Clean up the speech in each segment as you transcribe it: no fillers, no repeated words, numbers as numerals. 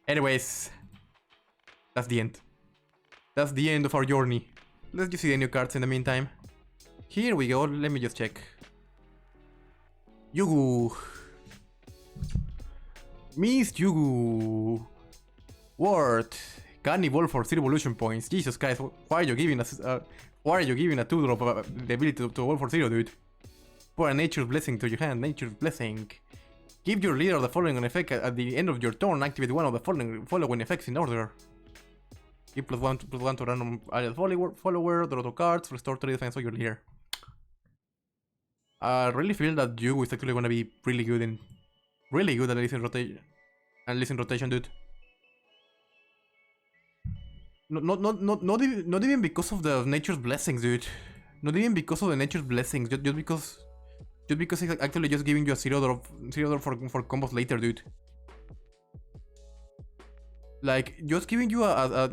Anyways, that's the end. That's the end of our journey. Let's just see the new cards in the meantime. Here we go, let me just check. Yugu. Miss Yugu. Ward. Can evolve for 0 evolution points. Jesus Christ, why are you giving us why are you giving a 2-drop the ability to evolve for 0, dude? Put a Nature's Blessing to your hand. Nature's Blessing. Give your leader the following effect at the end of your turn. Activate one of the following effects in order. Give +1 to random allied follower. Draw 2 cards. Restore 3 defense of your leader. I really feel that Yugu is actually gonna be really good at least in rotation. Dude. Not even because of the Nature's Blessings, dude. Not even because of the Nature's Blessings. Just because it's actually just giving you a 0-drop for combos later, dude. Like just giving you a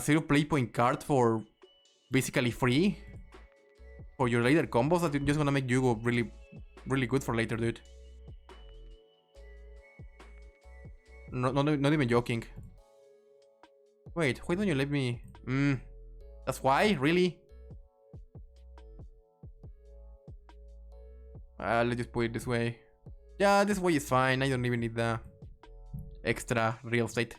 0 play point card for basically free for your later combos. That's just gonna make Yugo really good for later, dude. Not even joking. Wait, why don't you let me? That's why, really? Let's just put it this way. Yeah, this way is fine. I don't even need the extra real estate.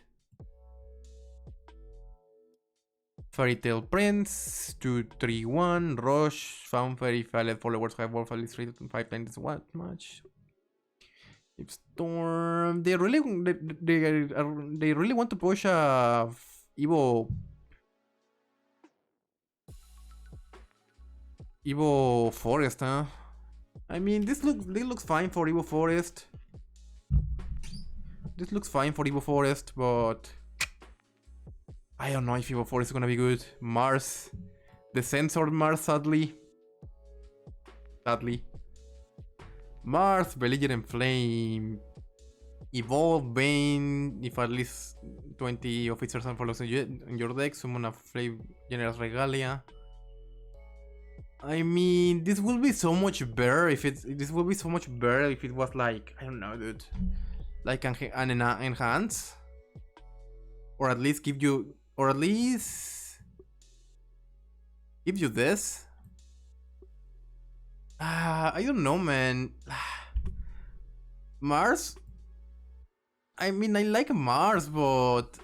Fairytale Prince, 2/3/1, Rush, Found Fairy, Fallet followers have wolf at least 3 to 5 times what much? Storm. They really want to push Evo Forest, huh? I mean, this looks fine for Evo Forest. This looks fine for Evo Forest, but I don't know if Evo Forest is gonna be good. Mars, the censored Mars, sadly. Mars, Belligerent Flame, Evolve Bane, if at least 20 officers and follows in your deck, summon a Flame General's Regalia. I mean, this will be so much better if it was like, I don't know, dude, like an enhance, or at least give you this. I don't know, man. Mars? I mean, I like Mars, but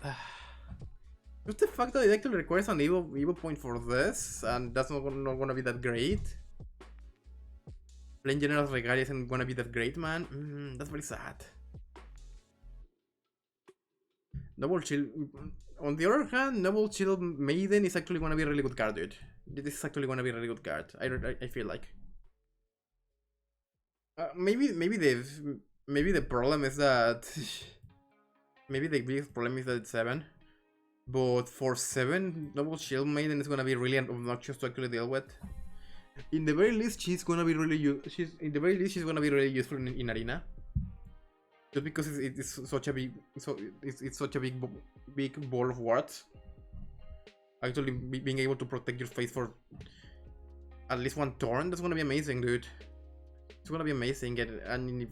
just the fact that it actually requires an Evo point for this, and that's not gonna be that great. Playing General's Regalia isn't gonna be that great, man. That's very sad. Noble Shield. On the other hand, Noble Shieldmaiden is actually gonna be a really good card, dude. This is actually gonna be a really good card. I feel like. Maybe the problem is that maybe the biggest problem is that it's 7. But for 7, Noble Shieldmaiden is gonna be really obnoxious to actually deal with. In the very least, she's gonna be really useful in arena. Just because it's such a big ball of wards. Actually, being able to protect your face for at least 1 turn, that's gonna be amazing, dude. It's gonna be amazing, and if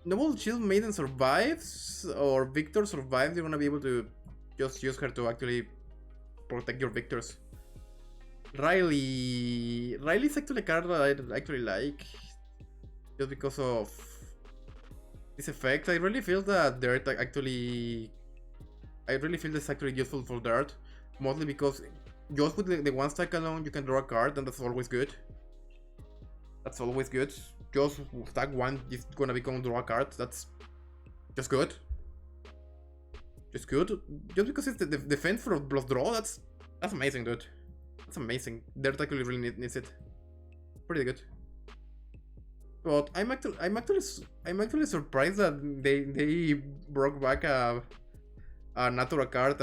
Noble Shieldmaiden survives or Victor survives, you're gonna be able to just use her to actually protect your victors. Riley's actually a card that I actually like, just because of this effect. I really feel that Dirt actually, this actually useful for Dirt, mostly because just with the 1 stack alone, you can draw a card, and that's always good. Just stack 1 is gonna become draw a card. That's just good. Just because it's the defense for plus draw. That's amazing, dude. That's amazing. Dirt actually really needs it. Pretty good. But I'm actually surprised that they brought back a Natura card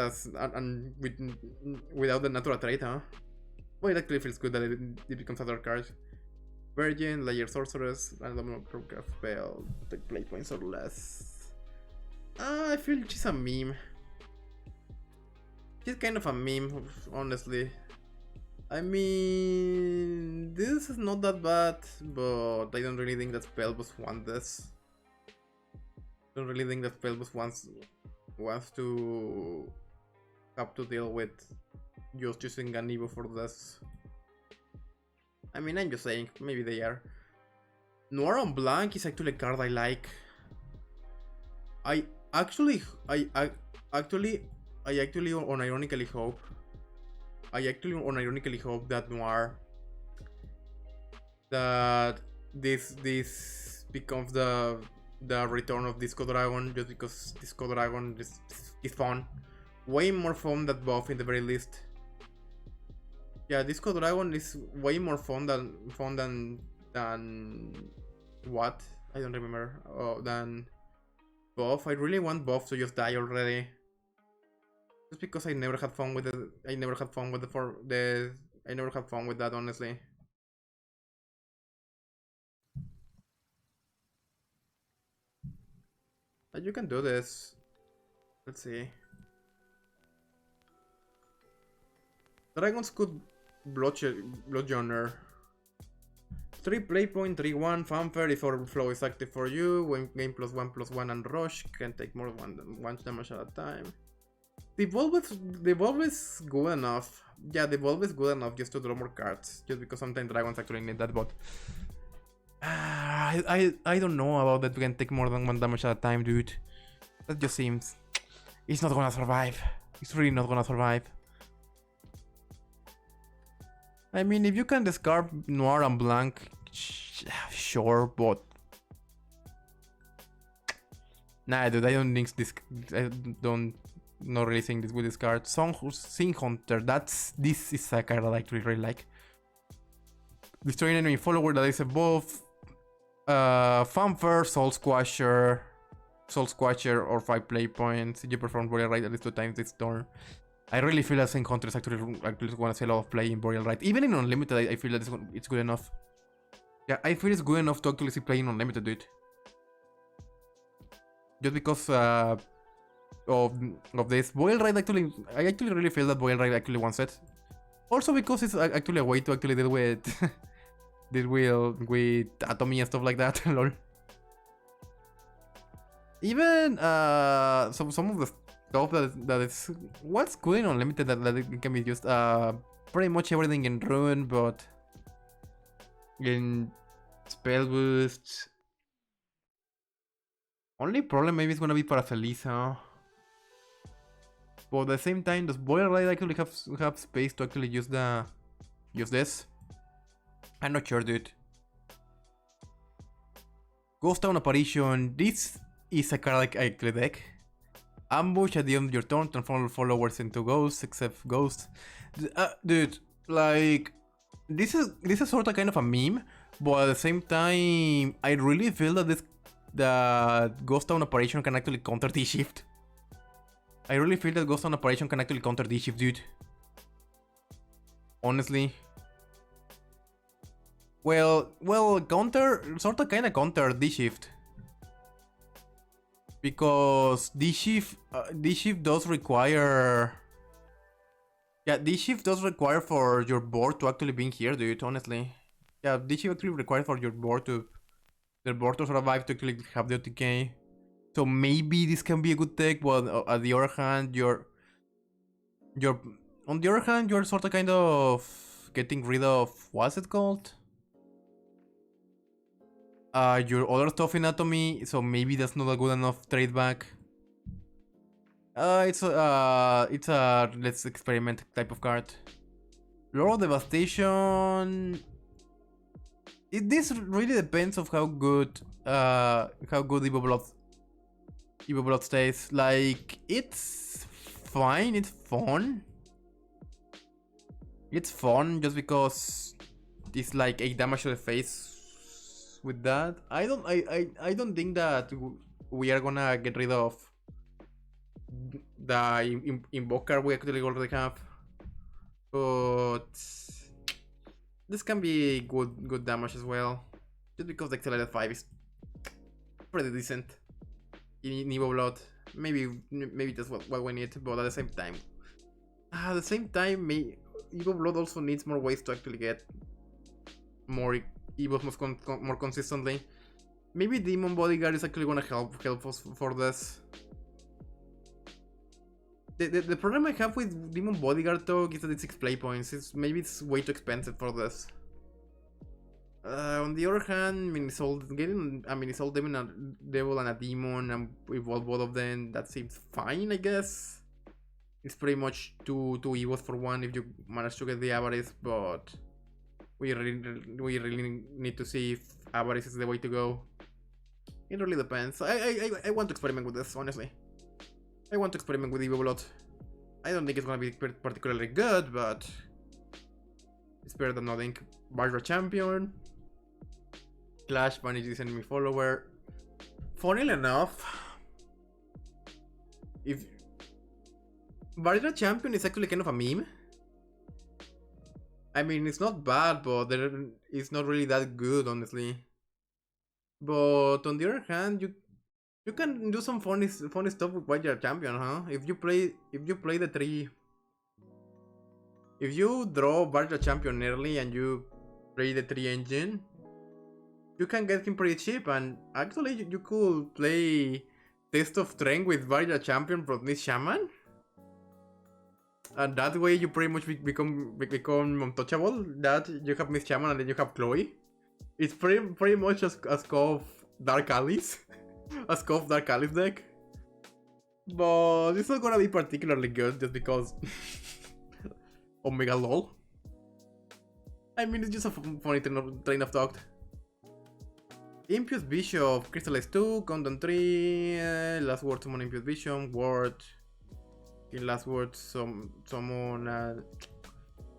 without the Natura trait, huh? Well, it actually feels good that it becomes other cards. Bergent, Layer Sorceress, random craft spell, take play points or less. I feel she's a meme. She's kind of a meme, honestly. I mean, this is not that bad, but I don't really think that Spellboss wants this. Don't really think that Spellboss wants to have to deal with just using an Evo for this. I mean, I'm just saying, maybe they are. Noir Blanc is actually a card I like. I actually unironically hope that Noir, that this becomes the return of Disco Dragon, just because Disco Dragon is fun. Way more fun than Buff in the very least. Yeah, Disco Dragon is way more fun than what? I don't remember. Oh, than Buff. I really want Buff to just die already. Just because I never had fun with it. I never had fun with that, honestly. But you can do this. Let's see. Dragonskull Bludgeoner. 3 play point, 3/1 fanfare. If overflow is active for you, when game +1/+1 and rush can take more than one damage at a time. The evolve is good enough. Yeah, the evolve is good enough just to draw more cards. Just because sometimes dragons actually need that, but I don't know about that. We can take more than one damage at a time, dude. That just seems it's not gonna survive. It's really not gonna survive. I mean, if you can discard Noir and Blanc, sure, but nah, dude, I don't think this. I don't not really think this will discard. Sing Hunter. This is a card that I actually really like. Destroying enemy follower that is above. Fanfare, Soul Squasher, or 5 play points. You perform Boreal Rite at least 2 times this turn. I really feel that Sing Hunter is actually going to see a lot of play in Boreal Rite. Even in Unlimited, I feel that it's good enough. Yeah, I feel it's good enough to actually see play in Unlimited, dude. Just because of this. Boreal Rite actually, I actually really feel that Boreal Rite actually wants it. Also because it's actually a way to actually deal with with Atomy and stuff like that. Lol. Even some of the stuff that is what's good in Unlimited that it can be used pretty much everything in Rune, but in spell boosts. Only problem maybe is gonna be Paracelisa. But at the same time, does Boreal Rite actually have space to actually use this? I'm not sure, dude. Ghost Town Apparition. This is a card like I actually deck. Ambush at the end of your turn, transform followers into ghosts, except ghosts. Dude, like this is sort of kind of a meme, but at the same time, I really feel that the Ghost Town Apparition can actually counter D-Shift. I really feel that Ghost Town Apparition can actually counter D-Shift, dude. Honestly. Well, sort of kinda counter D-Shift. Because D-Shift does require... Yeah, D-Shift does require for your board to actually be here, dude, honestly. Yeah, D-Shift actually requires for your board to... The board to survive to actually have the OTK. So maybe this can be a good deck, but on the other hand, you're sort of kind of getting rid of... What's it called? Your other stuff in Atomy, so maybe that's not a good enough trade back. It's a let's experiment type of card. Lord of Devastation. This really depends of how good Evo Blood stays. Like, it's fine, it's fun. It's fun just because it's like 8 damage to the face. With that, I don't think that we are gonna get rid of the invoker we actually already have, but this can be good damage as well, just because the accelerated 5 is pretty decent in Evo Blood. Maybe that's what we need, but at the same time, Evo Blood also needs more ways to actually get more Evos more consistently. Maybe Demon Bodyguard is actually gonna help us for this. The problem I have with Demon Bodyguard though is that it's 6 play points. Maybe it's way too expensive for this. On the other hand, getting a Minisoul Devil and a Demon and evolve both of them, that seems fine, I guess. It's pretty much two Evos for one if you manage to get the Avarice, but we really need to see if Avarice is the way to go. It really depends. I want to experiment with this, honestly. I want to experiment with Evo Blood. I don't think it's gonna be particularly good, but it's better than nothing. Vajra Champion. Clash Vanish is enemy follower. Funnily enough, if Vajra Champion is actually kind of a meme. I mean, it's not bad, but it's not really that good, honestly. But on the other hand, you can do some funny stuff with Vajra Champion, huh? If you play the 3, if you draw Vajra Champion early and you play the 3 engine, you can get him pretty cheap. And actually, you could play Test of Strength with Vajra Champion from this Shaman, and that way you pretty much become untouchable. That you have Miss Shaman and then you have Chloe. It's pretty much a Scoff Dark Alice. A Scoff Dark Alice deck. But it's not gonna be particularly good just because Omega LOL. I mean, it's just a funny train of thought. Impious Bishop, Crystallize 2, Countdown 3, last word summon Impious Bishop, word. In last word summon.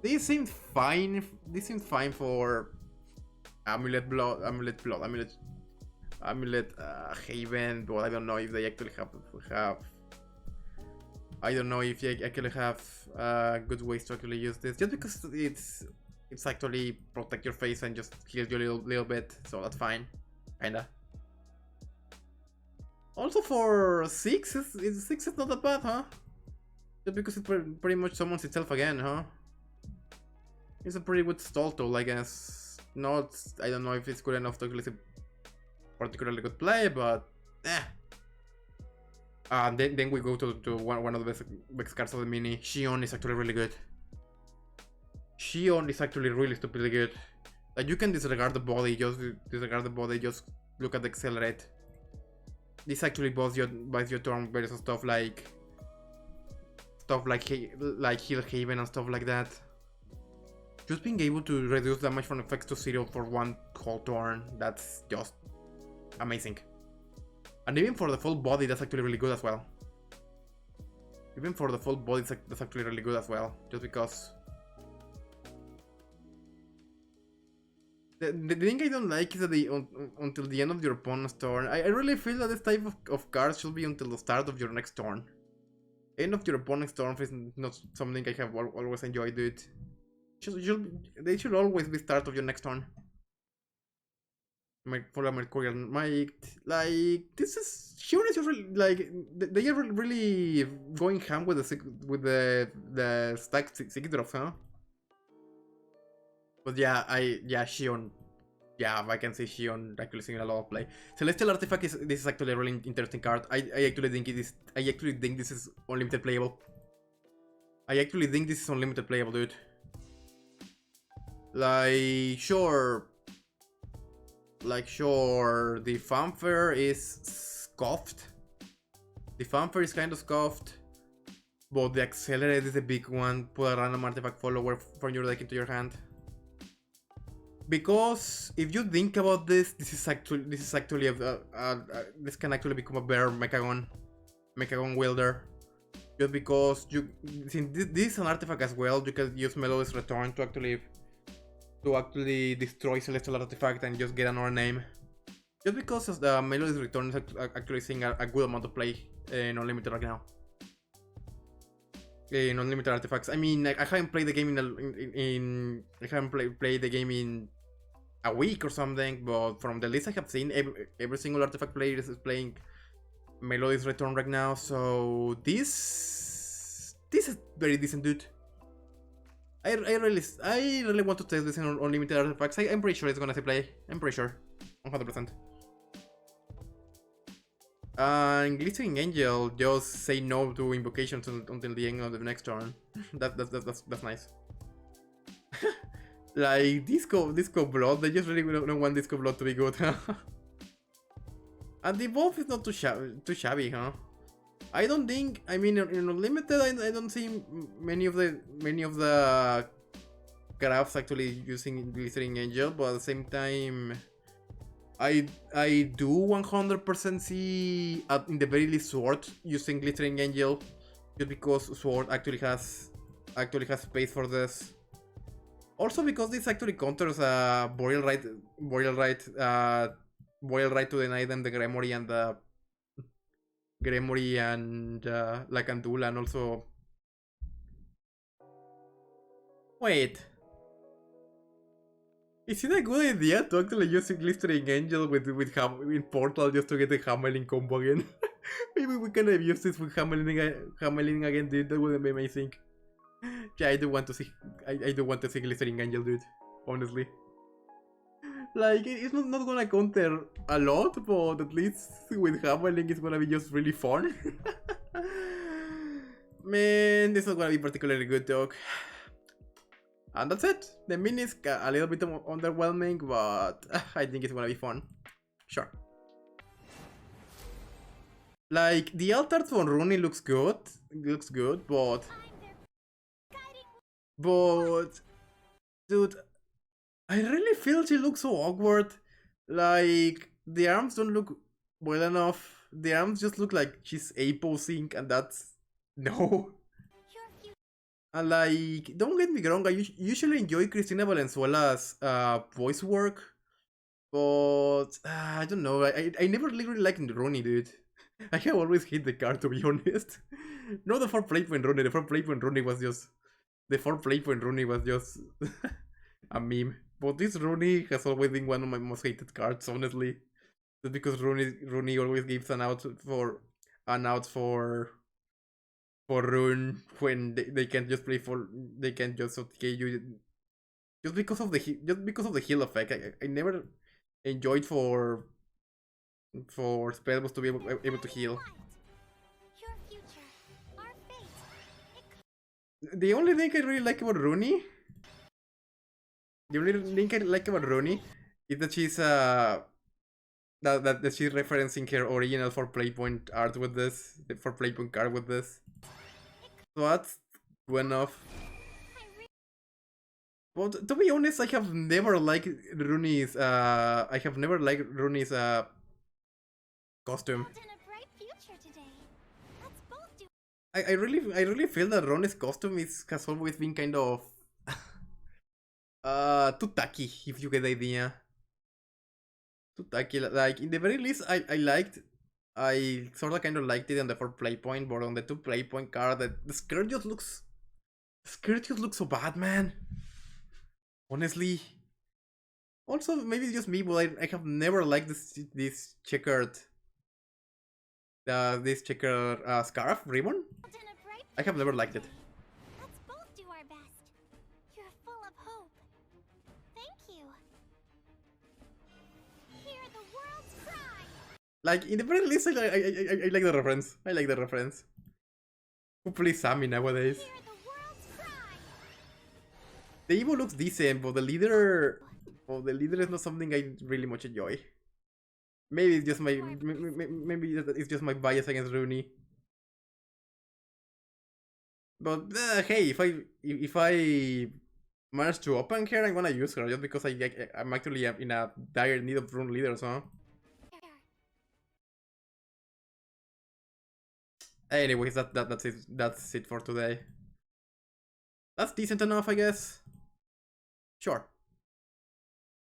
This seems fine. This seems fine for Amulet Haven, but I don't know if they actually have I don't know if they actually have good ways to actually use this. Just because it's actually protect your face and just heal you a little bit, so that's fine, kinda. Also for 6, 6 is not that bad, huh? Just because it pretty much summons itself again, huh? It's a pretty good stall tool, I guess. I don't know if it's good enough to actually see particularly good play, but then we go to one of the best cards of the mini. Shion is actually really good. Shion is actually really stupidly good. Like, you can disregard the body, just look at the accelerate. This actually buys your turn based on stuff like Heal Haven and stuff like that. Just being able to reduce damage from effects to 0 for one whole turn, that's just amazing. And even for the full body, that's actually really good as well. Even for the full body, that's actually really good as well. Just because the thing I don't like is that until the end of your opponent's turn, I really feel that this type of cards should be until the start of your next turn. End of your opponent's turn is not something I have always enjoyed, dude. They should always be start of your next turn. For a Mercurial Might, like, this is Shion is really, like, they are really going ham with the stacked 6 drops, huh? But yeah, Shion. Yeah, I can see Shion actually seeing a lot of play. Celestial Artifact this is actually a really interesting card. I actually think this is unlimited playable. I actually think this is unlimited playable, dude. Like, sure, the fanfare is scuffed. The fanfare is kind of scuffed, but the accelerate is a big one. Put a random artifact follower from your deck into your hand. Because if you think about this, this can actually become a better Mechagon wielder. Just because since this is an artifact as well, you can use Melody's Return to actually destroy Celestial Artifact and just get another name. Just because the Melody's Return is actually seeing a good amount of play in Unlimited right now. In Unlimited Artifacts. I mean, I haven't played the game I haven't played the game in a week or something, but from the list I have seen, every single artifact player is playing Melody's Return right now, so this is very decent, dude. I really want to test this in unlimited artifacts. I'm pretty sure it's gonna say play. I'm pretty sure, 100%. And Glistering Angel just say no to invocations until the end of the next turn. That's nice. Like Disco Blood, they just really don't want Disco Blood to be good. And the buff is not too shabby, huh? I don't think. I mean, in unlimited, I don't see many of the crafts actually using Glistering Angel, but at the same time, I do 100% see in the very least Sword using Glistering Angel, just because Sword actually has space for this. Also because this actually counters Boreal Right to deny them the Gremory and the Lacandula, and also. Wait. Is it a good idea to actually use Glistering Angel in Portal just to get the Hamelin combo again? Maybe we can have used this with Hamelin again, dude. That would be amazing. Yeah, I do want to see Glistering Angel, dude. Honestly. Like, it's not gonna counter a lot, but at least with Hamelin it's gonna be just really fun. Man, this is not gonna be particularly good, dog. And that's it. The mini is a little bit underwhelming, but I think it's gonna be fun. Sure. Like, the altar for Runie looks good. But dude, I really feel she looks so awkward. Like, the arms don't look well enough. The arms just look like she's A-posing, and that's no. And like, don't get me wrong, I usually enjoy Cristina Valenzuela's voice work, but I don't know. I never really liked Runie, dude. I have always hate the card, to be honest. No, the 4-play-point Runie. The 4-play-point Runie was just. The 4-play-point Runie was just a meme. But this Runie has always been one of my most hated cards, honestly. Just because Runie always gives an out for Rune when they can't just play for. They can't just OTK you. Just because of the heal effect. I never enjoyed for spellbooks to be able to heal. The only thing I really like about Runie, is that she's that she's referencing her original 4-play-point art with this, the 4-play-point card with this. So that's good enough. But to be honest, I have never liked Runie's costume. I really feel that Runie's costume has always been kind of too tacky, if you get the idea. Too tacky. Like, in the very least, I sort of kind of liked it on the 4-play-point, but on the 2-play-point card, the skirt just looks so bad, man. Honestly. Also, maybe it's just me, but I have never liked this checkered scarf ribbon. I have never liked it. Let's both do our best. You're full of hope. Thank you. Hear the world's cry. Like, in the very least, I like the reference. I like the reference. Who plays Sammy nowadays? Hear the world's cry. The Evo looks decent, but the leader is not something I really much enjoy. Maybe it's just my bias against Runie. But hey, if I manage to open her, I'm gonna use her just because I'm actually in a dire need of Rune leaders, huh? Anyways, that's it for today. That's decent enough, I guess. Sure.